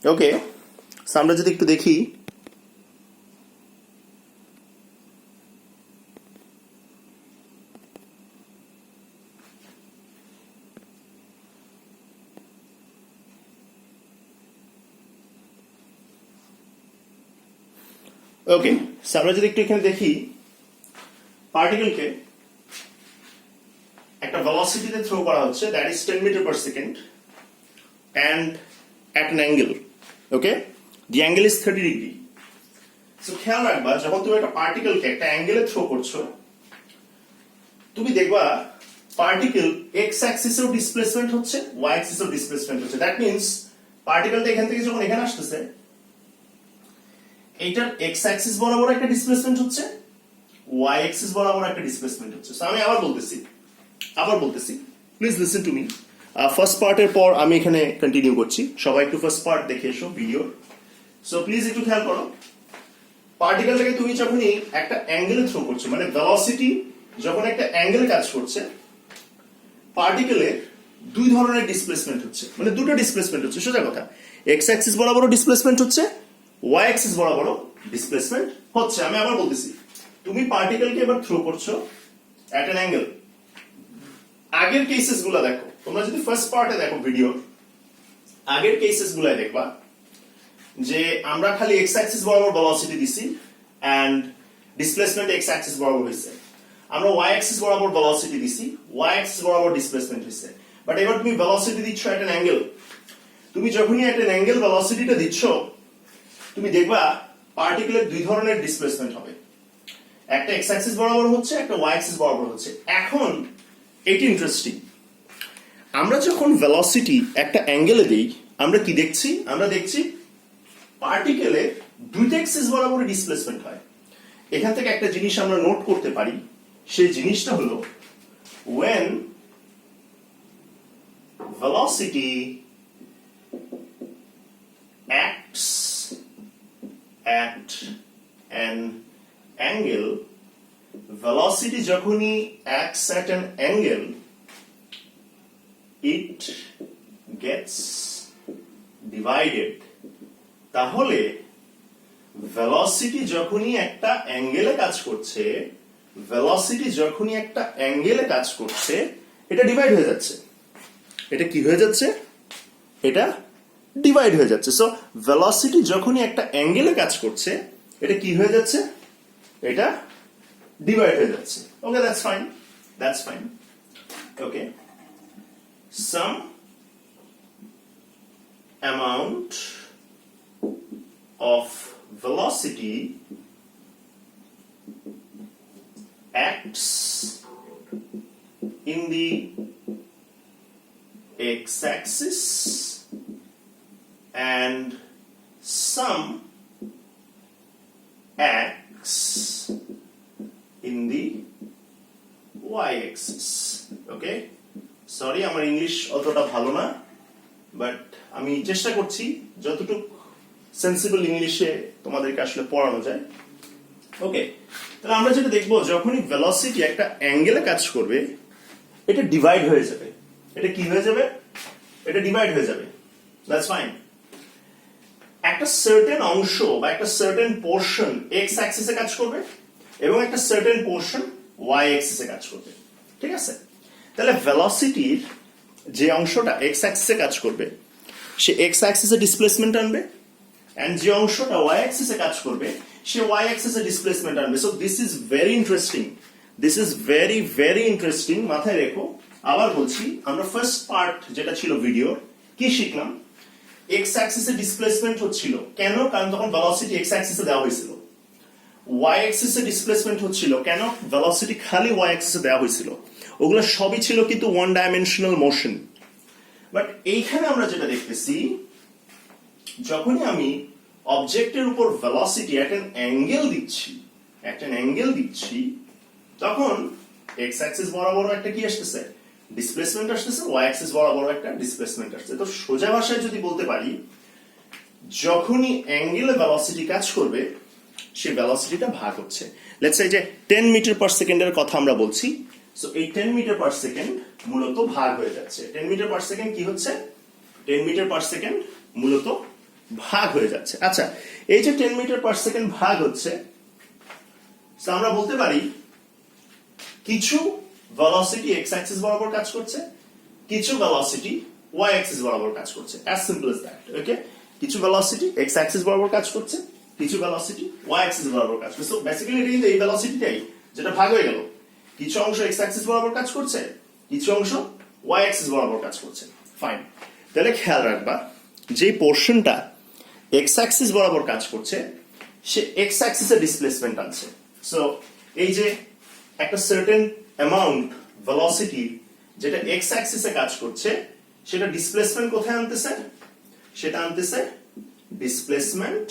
ওকে, আমরা যদি একটু দেখি ওকে, আমরা যদি একটু এখানে দেখি পার্টিকেলকে একটা ভেলোসিটিতে থ্রো করা হচ্ছে, that is 10 metre per second and at an angle. Okay, the angle is 30 degree. So খেয়াল রাখবা যখন তুমি একটা পার্টিকেলকে একটা অ্যাঙ্গেলে থ্রো করছো, তুমি দেখবা পার্টিকেল এক্স অ্যাক্সিসেও ডিসপ্লেসমেন্ট হচ্ছে, ওয়াই অ্যাক্সিসেও ডিসপ্লেসমেন্ট হচ্ছে। দ্যাট মিন্স পার্টিকেলটা এখান থেকে যখন এখানে আসতেছে, এইটার এক্স অ্যাক্সিস বরাবর একটা ডিসপ্লেসমেন্ট হচ্ছে, ওয়াই অ্যাক্সিস বরাবর একটা ডিসপ্লেসমেন্ট হচ্ছে। সো আমি আবার বলতেছি please listen to me. First পার্টের পর আমি এখানে কন্টিনিউ করছি, সবাই একটু ফার্স্ট পার্ট দেখে এসো ভিডিও। সো প্লিজ একটু খেয়াল করো, পার্টিকেলটাকে তুমি যখনই একটা অ্যাঙ্গেলে থ্রো করছো, মানে ভেলোসিটি যখন একটা অ্যাঙ্গেলে কাজ করছে, পার্টিকেলের দুই ধরনের ডিসপ্লেসমেন্ট হচ্ছে, মানে দুটো ডিসপ্লেসমেন্ট হচ্ছে। সোজা কথা, এক্স অ্যাক্সিস বরাবরও ডিসপ্লেসমেন্ট হচ্ছে, ওয়াই অ্যাক্সিস বরাবরও ডিসপ্লেসমেন্ট হচ্ছে। আমি আবার বলতেছি, তুমি পার্টিকেলকে এবার থ্রো করছো অ্যাট অ্যান অ্যাঙ্গেল। আগের কেসেস গুলা দেখো, তোমরা যদি ফার্স্ট পার্টে দেখো ভিডিও, আগের কেসেস গুলাই দেখবা যে আমরা খালি এক্স অ্যাক্সিস বরাবর ভেলোসিটি দিছি এন্ড ডিসপ্লেসমেন্ট এক্স অ্যাক্সিস বরাবর হইছে। আমরা ওয়াই অ্যাক্সিস বরাবর ভেলোসিটি দিছি, ওয়াই অ্যাক্সিস বরাবর ডিসপ্লেসমেন্ট হইছে। বাট এবার তুমি ভেলোসিটি দিচ্ছ এট অ্যান অ্যাঙ্গেল। তুমি যখনই এট অ্যান অ্যাঙ্গেল ভেলোসিটিটা দিচ্ছ, তুমি দেখবা পার্টিকেলের দুই ধরনের ডিসপ্লেসমেন্ট হবে, একটা এক্স অ্যাক্সিস বরাবর হচ্ছে, একটা ওয়াই অ্যাক্সিস বরাবর হচ্ছে। এখন এটি ইন্টারেস্টিং, আমরা যখন ভেলোসিটি একটা অ্যাঙ্গেলে দেই, আমরা কি দেখছি? আমরা দেখছি পার্টিকেলের দুইটা অ্যাক্সিস বরাবর ডিসপ্লেসমেন্ট হয়। এখান থেকে একটা জিনিস আমরা নোট করতে পারি, সেই জিনিসটা হলো when velocity acts at an angle, velocity যখনই acts at an angle, it gets divided. তাহলে ভেলোসিটি যখনই একটা অ্যাঙ্গেলে কাজ করছে, এটা ডিভাইড হয়ে যাচ্ছে। এটা কি হয়ে যাচ্ছে? এটা ডিভাইড হয়ে যাচ্ছে। সো ভেলোসিটি যখনই একটা অ্যাঙ্গেলে কাজ করছে, এটা কি হয়ে যাচ্ছে? এটা ডিভাইড হয়ে যাচ্ছে। Okay, that's fine. Okay, some amount of velocity acts in the x-axis and some acts in the y-axis. Okay, sorry আমার ইংলিশ অতটা ভালো না, বাট আমি চেষ্টা করছি যতটুকু সেন্সিবল ইংলিশে তোমাদেরকে আসলে পড়ানো যায়। ওকে, তাহলে আমরা যেটা দেখবো, যখনই ভেলোসিটি একটা অ্যাঙ্গেলে কাজ করবে, এটা ডিভাইড হয়ে যাবে। এটা কি হয়ে যাবে? এটা ডিভাইড হয়ে যাবে। That's fine. একটা সার্টেন অংশ বা একটা সার্টেন পোর্শন এক্স অ্যাক্সিসে কাজ করবে এবং একটা সার্টেন পোর্শন ওয়াই অ্যাক্সিসে কাজ করবে। ঠিক আছে, তাহলে ভেলোসিটির যে অংশটা এক্স অ্যাক্সিসে কাজ করবে, সে এক্স অ্যাক্সিসে ডিসপ্লেসমেন্ট আনবে, এন্ড যে অংশটা ওয়াই অ্যাক্সিসে কাজ করবে, সে ওয়াই অ্যাক্সিসে ডিসপ্লেসমেন্ট আনবে। So this is very interesting. মাথায় রেখো। আবার বলছি, আমরা ফার্স্ট পার্ট যেটা ছিল ভিডিও, কি শিখলাম? এক্স অ্যাক্সিসে ডিসপ্লেসমেন্ট হচ্ছিল কেন? কারণ তখন ভেলোসিটি এক্স অ্যাক্সিসে দেওয়া হয়েছিল। ওয়াই অ্যাক্সিসে ডিসপ্লেসমেন্ট হচ্ছিল কেন? ভেলোসিটি খালি ওয়াই অ্যাক্সিসে দেওয়া হয়েছিল। ওগুলো সবই ছিল কিন্তু ওয়ান ডাইমেনশনাল মোশন। বাট এইখানে আমরা যেটা দেখতেছি, যখনই আমি অবজেক্টের উপর ভেলোসিটি এট অ্যান অ্যাঙ্গেল দিচ্ছি, তখন এক্স অ্যাক্সিস বরাবর একটা কি আসতেছে? ডিসপ্লেসমেন্ট আসতেছে, ওয়াই অ্যাক্সিস বরাবর একটা ডিসপ্লেসমেন্ট আসছে। তো সোজা ভাষায় যদি বলতে পারি, যখনই অ্যাঙ্গেলে ভেলোসিটি কাজ করবে, সেই ভেলোসিটিটা ভাগ হচ্ছে। লেটস সে যে 10 মিটার পার সেকেন্ডের কথা আমরা বলছি, সো এই 10 মিটার পার সেকেন্ড মূলত ভাগ হয়ে যাচ্ছে। 10 মিটার পার সেকেন্ড কি হচ্ছে? 10 মিটার পার সেকেন্ড মূলত ভাগ হয়ে যাচ্ছে। আচ্ছা, এই যে 10 মিটার পার সেকেন্ড ভাগ হচ্ছে, আমরা বলতে পারি কিছু ভেলোসিটি এক্স অ্যাক্সিস বরাবর কাজ করছে, কিছু ভেলোসিটি ওয়াই অ্যাক্সিস বরাবর কাজ করছে। As simple as that. Okay, কিছু ভেলোসিটি এক্স অ্যাক্সিস বরাবর কাজ করছে, কিছু ভেলোসিটি ওয়াই অ্যাক্সিস বরাবর কাজ করছে। সো বেসিক্যালি এটা কিন্তু এই ভেলোসিটিটাই যেটা ভাগ হয়ে গেল, কিছু অংশ এক্স অ্যাক্সিস বরাবর কাজ করছে, কিছু অংশ ওয়াই অ্যাক্সিস বরাবর কাজ করছে। ফাইন, তাহলে খেয়াল রাখবা যে পোর্শনটা এক্স অ্যাক্সিস বরাবর কাজ করছে সে এক্স অ্যাক্সিসের ডিসপ্লেসমেন্ট আনছে। সো এই যে একটা সার্টেন অ্যামাউন্ট ভেলোসিটি যেটা এক্স অ্যাক্সিসে কাজ করছে সেটা ডিসপ্লেসমেন্ট কোথায় আনতেছে? সেটা আনতেছে ডিসপ্লেসমেন্ট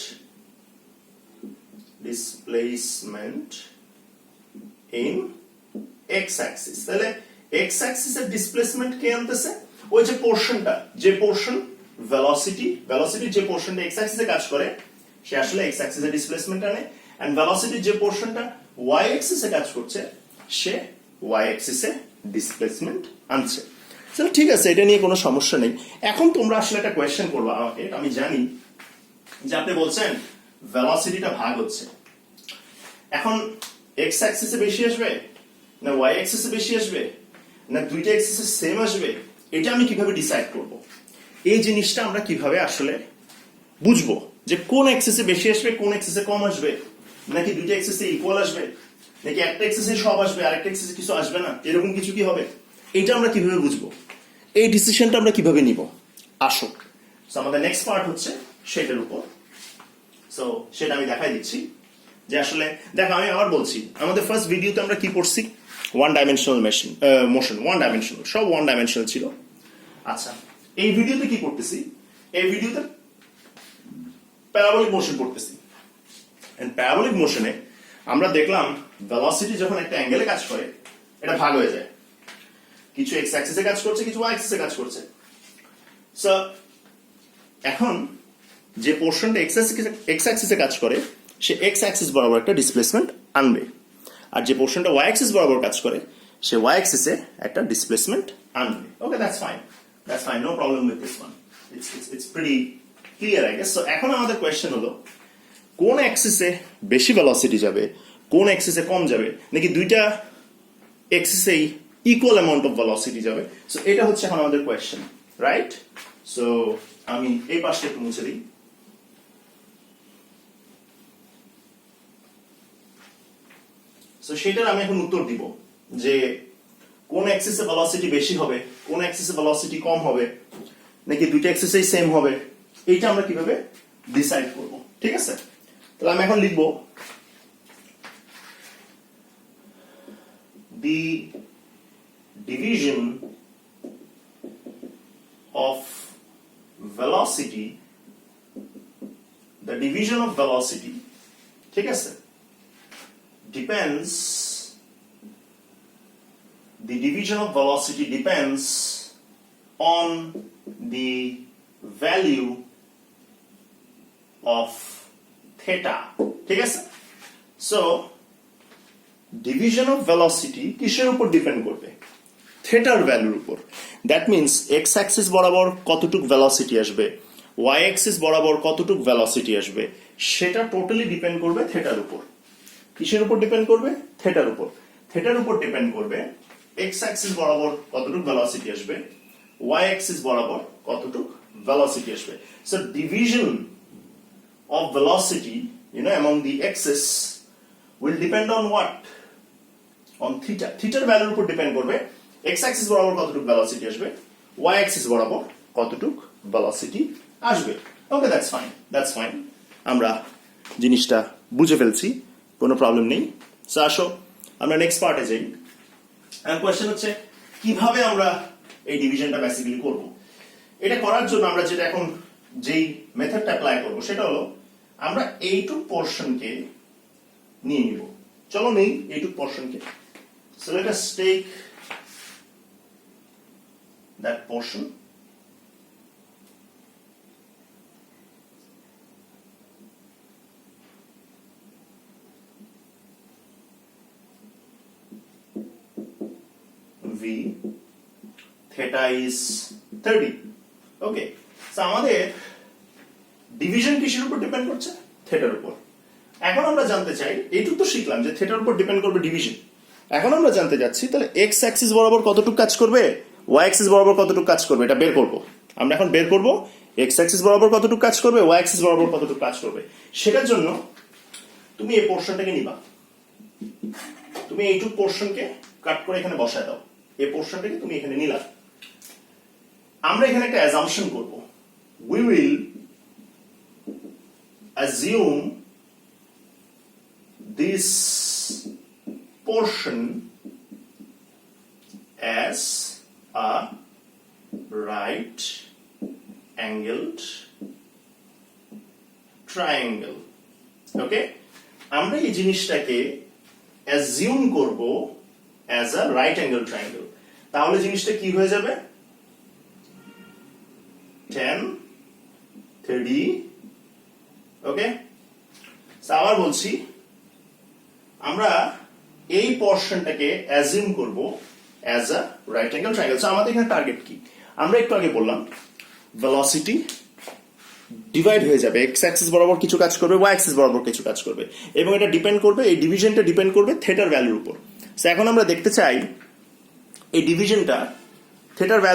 ইন এক্স অ্যাক্সিস। তাহলে এক্স অ্যাক্সিসের ডিসপ্লেসমেন্ট কে আনতেছে? ওই যে পোর্শনটা, যে পোর্শন ভেলোসিটি যে পোর্শনটা এক্স অ্যাক্সিসে কাজ করে সে আসলে এক্স অ্যাক্সিসের ডিসপ্লেসমেন্ট আনে, এন্ড ভেলোসিটি যে পোর্শনটা ওয়াই অ্যাক্সিসে কাজ করছে সে ওয়াই অ্যাক্সিসে ডিসপ্লেসমেন্ট আনছে। চলো ঠিক আছে, এটা নিয়ে কোনো সমস্যা নেই। এখন তোমরা আসলে একটা কোয়েশ্চেন করবে আমাকে, আমি জানি যে আপনি বলছেন ভেলোসিটিটা ভাগ হচ্ছে, এখন এক্স অ্যাক্সিসে বেশি আসবে না ওয়াই অ্যাক্সিসে বেশি আসবে না দুইটা অ্যাক্সিসে সেম আসবে, এটা আমি কিভাবে ডিসাইড করব? এই জিনিসটা আমরা কিভাবে আসলে বুঝবো যে কোন অ্যাক্সিসে বেশি আসবে কোন অ্যাক্সিসে কম আসবে, নাকি দুইটা অ্যাক্সিসে ইকুয়াল আসবে, নাকি একটা অ্যাক্সিসে সব আসবে আরেকটা অ্যাক্সিসে কিছু আসবে না, এরকম কিছু কি হবে? এটা আমরা কিভাবে বুঝবো? এই ডিসিশনটা আমরা কিভাবে নিব? আসো, সো আমাদের নেক্সট পার্ট হচ্ছে সেটার উপর। সো সেটা আমি দেখাই দিচ্ছি যে আসলে দেখো, আমি আবার বলছি, আমাদের ফার্স্ট ভিডিওতে আমরা কি পড়ছি? One dimensional motion, one dimensional, সব ওয়ান ডাইমেনশনাল ছিল। আচ্ছা, এই ভিডিওতে কি করতেছি? এই ভিডিওতে প্যারাবোলিক মোশন করতেছি। এন্ড প্যারাবোলিক মোশনে আমরা দেখলাম ভেলোসিটি যখন একটা অ্যাঙ্গেলে কাজ করে এটা ভাগ হয়ে যায়, কিছু এক্স অ্যাক্সিসে কাজ করছে, কিছু ওয়াই অ্যাক্সিসে কাজ করছে। সো এখন যে পোর্শনটা এক্স অ্যাক্সিসে কাজ করে সে এক্স অ্যাক্সিস বরাবর একটা ডিসপ্লেসমেন্ট আনবে, আর যে পোর্শনটা ওয়াই অ্যাক্সিস বরাবর কাজ করে সে ওয়াই অ্যাক্সিসে একটা ডিসপ্লেসমেন্ট আনবে। Okay, that's fine, no problem with this one, it's pretty clear I guess. So এখন আমাদের কোয়েশ্চেন হলো কোন অ্যাক্সিসে বেশি ভেলোসিটি যাবে, কোন অ্যাক্সিসে কম যাবে, নাকি দুইটা অ্যাক্সিসেই ইকুয়াল অ্যামাউন্ট অফ ভেলোসিটি যাবে? সো এটা হচ্ছে এখন আমাদের কোয়েশ্চেন, রাইট? সো আমি এই পাশটা একটু মুছে দিই। সো সেটার আমি এখন উত্তর দিব যে কোন অ্যাক্সিসে ভেলোসিটি বেশি হবে, কোন অ্যাক্সিসে ভেলোসিটি কম হবে, নাকি দুইটা অ্যাক্সিসেই সেম হবে, এইটা আমরা কিভাবে ডিসাইড করব। ঠিক আছে, তাহলে আমি এখন লিখব the division of velocity, ঠিক আছে, the division of velocity depends on the value of theta, ঠিক আছে। সো ডিভিশন অফ ভেলোসিটি কিসের উপর ডিপেন্ড করবে? থেটার ভ্যালুর উপর। দ্যাট মিনস এক্স অ্যাক্সিস বরাবর কতটুক ভেলোসিটি আসবে, ওয়াই অ্যাক্সিস বরাবর কতটুক ভেলোসিটি আসবে, সেটা টোটালি ডিপেন্ড করবে থেটার উপর। কিসের উপর ডিপেন্ড করবে? থেটার উপর। থেটার উপর ডিপেন্ড করবে এক্স অ্যাক্সিস বরাবর কতটুক ভেলোসিটি আসবে, ওয়াই অ্যাক্সিস বরাবর কতটুক ভেলোসিটি আসবে। So division of velocity, among the axes will depend on what? On theta. Theta ভ্যালুর উপর ডিপেন্ড করবে x axis বরাবর কতটুকু ভেলোসিটি আসবে, y axis বরাবর কতটুকু ভেলোসিটি আসবে। ওকে, দ্যাটস ফাইন, আমরা জিনিসটা বুঝে ফেলছি, কোনো প্রবলেম নেই। সো আসো আমরা নেক্সট পার্টে যাই। এন্ড কোশ্চেন হচ্ছে কিভাবে আমরা এই ডিভিশনটা বেসিক্যালি করব। এটা করার জন্য আমরা যেটা এখন যেই মেথডটা অ্যাপ্লাই করব সেটা হলো আমরা এইটুক পোরশনকে নিয়ে নিব। চলো নেই এইটুক পোরশনকে। So let us take that portion. V theta is 30. Okay, so আমাদের ডিভিশন কিসের উপর ডিপেন্ড করছে? থেটার উপর। এখন আমরা জানতে চাই, এইটুকু তো শিখলাম যে থেটার উপর ডিপেন্ড করবে ডিভিশন। এখন আমরা জানতে যাচ্ছি তাহলে এক্স অ্যাক্সিস বরাবর কতটুকু কাজ করবে, ওয়াই অ্যাক্সিস বরাবর কতটুকু কাজ করবে, এটা বের করব। আমরা এখন বের করব এক্স অ্যাক্সিস বরাবর কতটুকু কাজ করবে, ওয়াই অ্যাক্সিস বরাবর কতটুকু কাজ করবে। সেটার জন্য তুমি এই পোর্শনটাকে নিবা, তুমি এইটুকু পোর্শনকে কাট করে এখানে বসায় দাও, এই পোর্শনটাকে তুমি এখানে নিলা। আমরা এখানে একটা অ্যাজাম্পশন করব, we will assume this portion as a right angled triangle. ওকে, আমরা এই জিনিসটাকে assume করব as a right angle triangle। তাহলে জিনিসটা কি হয়ে যাবে? tan 30। ওকে, আবার বলছি, আমরা এই পোর্শনটাকে অ্যাজিউম করব as a right angle triangle. So আমাদের এখানে টার্গেট কি? আমরা একটু আগে বললাম ভেলোসিটি ডিভাইড হয়ে যাবে, এক্স অ্যাক্সিস বরাবর কিছু কাজ করবে, ওয়াই অ্যাক্সিস বরাবর কিছু কাজ করবে, এবং এটা ডিপেন্ড করবে, এই ডিভিশনটা ডিপেন্ড করবে থেটার ভ্যালুর উপর। সো এখন আমরা দেখতে চাই এই ডিভিশনটা থেটার ভ্যালু